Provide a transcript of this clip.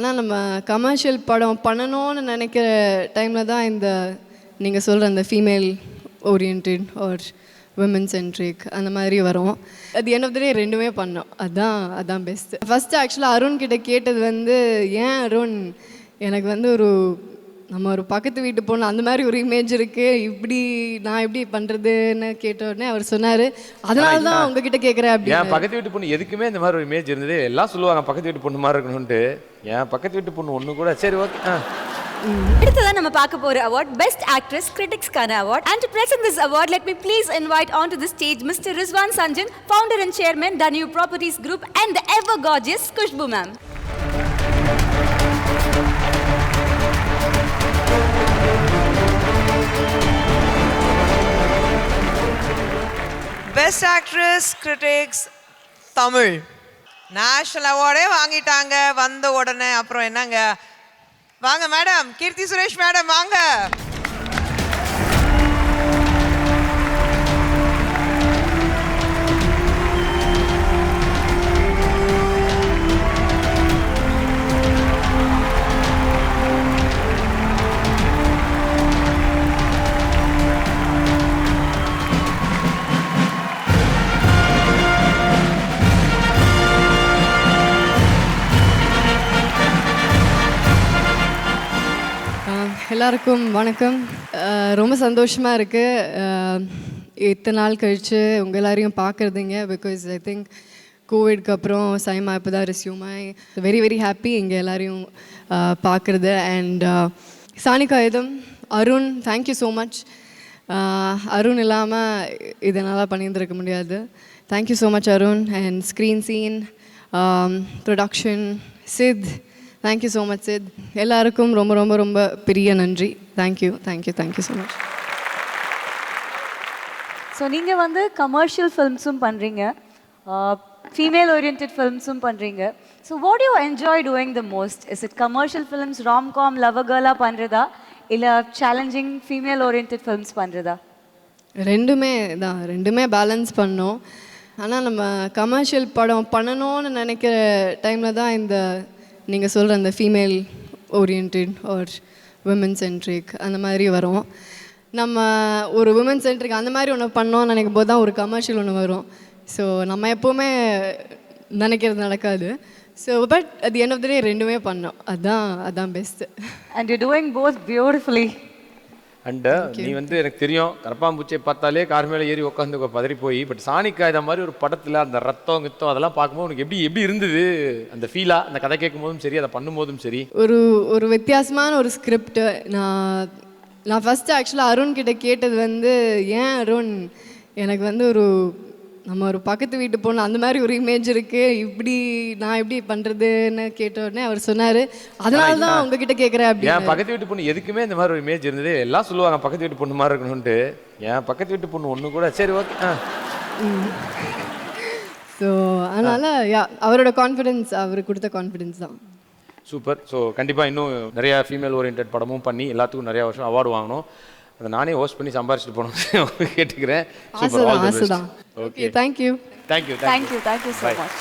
ஆனால் நம்ம கமர்ஷியல் படம் பண்ணணும்னு நினைக்கிற டைமில் தான் இந்த நீங்கள் சொல்கிற அந்த female orient or women centric அந்த மாதிரி வரும். அது எண்ட் ஆஃப் த டே ரெண்டுமே பண்ணோம். அதான் பெஸ்ட்டு. ஃபஸ்ட்டு ஆக்சுவலாக அருண் கிட்டே கேட்டது வந்து, ஏன் அருண் எனக்கு வந்து நம்ம ஒரு பக்கத்து வீட்டு பொண்ணு அந்த மாதிரி ஒரு இமேஜ் இருக்குது, இப்படி நான் எப்படி பண்ணுறதுன்னு கேட்ட உடனே அவர் சொன்னார், அதனால தான் உங்ககிட்ட கேட்குறேன். அப்படி என் பக்கத்து வீட்டு பொண்ணு எதுக்குமே இந்த மாதிரி ஒரு இமேஜ் இருந்தது. எல்லாம் சொல்லுவாங்க பக்கத்து வீட்டு பொண்ணு மாதிரி இருக்கணும்ட்டு. என் பக்கத்து வீட்டு பொண்ணு ஒன்று கூட சரி ஓகே. அடுத்ததான் நம்ம பார்க்க போற அவார்ட் பெஸ்ட் ஆக்ட்ரஸ் கிரிட்டிக்ஸ்க்கான award. And to present this award, let me please invite onto the stage Mr. Rizwan Sanjan, founder and chairman Danu Properties Group, and the ever gorgeous Kushbu ma'am. Best actress critics Tamil national அவார்டே வாங்கிட்டாங்க வந்த உடனே. அப்புறம் என்னங்க, வாங்க madam, Keerthy Suresh madam வாங்க. எல்லாருக்கும் வணக்கம். ரொம்ப சந்தோஷமாக இருக்குது இத்தனை நாள் கழித்து உங்கள் எல்லாரையும் பார்க்குறதுங்க. பிகாஸ் ஐ திங்க் கோவிட்க்கு அப்புறம் சைமா இப்போ தான் ரெஸ்யூம் ஆகி வெரி வெரி ஹாப்பி இங்கே எல்லாரையும் பார்க்குறது. அண்ட் சானிகாயுதம், Arun, thank you so much. Arun இல்லாமல் இதை நல்லா பண்ணியிருந்திருக்க முடியாது. Thank you so much Arun. And screen scene, production, Sid, thank you so much Sid. எல்லாருக்கும் ரொம்ப ரொம்ப ரொம்ப பெரிய நன்றி. Thank you so much. ஸோ நீங்கள் வந்து கமர்ஷியல் ஃபில்ம்ஸும் பண்ணுறீங்க, ஃபீமேல் ஓரியன்ட் ஃபில்ம்ஸும் பண்ணுறீங்க. So what you enjoy doing the most? Is it commercial films, romcom, lover கேர்லாக பண்ணுறதா, இல்லை சேலஞ்சிங் ஃபீமேல் ஓரியன்ட் ஃபில்ம்ஸ் பண்ணுறதா? ரெண்டுமே பேலன்ஸ் பண்ணோம். ஆனால் நம்ம கமர்ஷியல் படம் பண்ணணும்னு நினைக்கிற டைமில் தான் இந்த நீங்கள் சொல்கிற அந்த female orient or women centric அந்த மாதிரி வரும். நம்ம ஒரு விமன் சென்ட்ரிக் அந்த மாதிரி ஒன்று பண்ணோன்னு நினைக்கும் போது தான் ஒரு கமர்ஷியல் ஒன்று வரும். ஸோ நம்ம எப்போவுமே நினைக்கிறது நடக்காது. So but at the end of the day ரெண்டுமே பண்ணோம். அதான் best. And you're doing both beautifully. And நீ வந்து எனக்கு தெரியும், கரப்பாம்பூச்சியை பார்த்தாலே கார் மேலே ஏறி உட்காந்து பதறி போய், பட் சாணிக்கா இதை மாதிரி ஒரு படத்தில் அந்த ரத்தம் கித்தம் அதெல்லாம் பார்க்கும்போது உனக்கு எப்படி இருந்தது அந்த ஃபீலாக? அந்த கதை கேட்கும் போதும் சரி, அதை பண்ணும்போதும் சரி, ஒரு வித்தியாசமான ஒரு ஸ்கிரிப்ட். நான் ஃபஸ்ட்டு ஆக்சுவலாக அருண் கிட்டே கேட்டது வந்து, ஏன் அருண் எனக்கு வந்து நம்ம ஒரு பக்கத்து வீட்டு பொண்ணு அந்த மாதிரி ஒரு இமேஜ் இருக்குது, இப்படி நான் எப்படி பண்ணுறதுன்னு கேட்ட உடனே அவர் சொன்னார், அதனால தான் உங்ககிட்ட கேட்குறேன். அப்படி என் பக்கத்து வீட்டு பொண்ணு எதுக்குமே இந்த மாதிரி ஒரு இமேஜ் இருந்தது. எல்லாம் சொல்லுவாங்க பக்கத்து வீட்டு பொண்ணு மாதிரி இருக்கணும்ட்டு. என் பக்கத்து வீட்டு பொண்ணு ஒன்று கூட சரி ஓகே. ஸோ அதனால் அவரோட கான்ஃபிடென்ஸ், அவர் கொடுத்த கான்ஃபிடென்ஸ் தான். சூப்பர். ஸோ கண்டிப்பாக இன்னும் நிறையா ஃபீமேல் ஓரியன்ட் படமும் பண்ணி எல்லாத்துக்கும் நிறையா வருஷம் அவார்டு வாங்கணும். அதை நானே ஹோஸ்ட் பண்ணி சம்பாரிச்சிட்டு போகணும் கேட்டுக்கிறேன். ஆசை தான். Okay, thank you so much.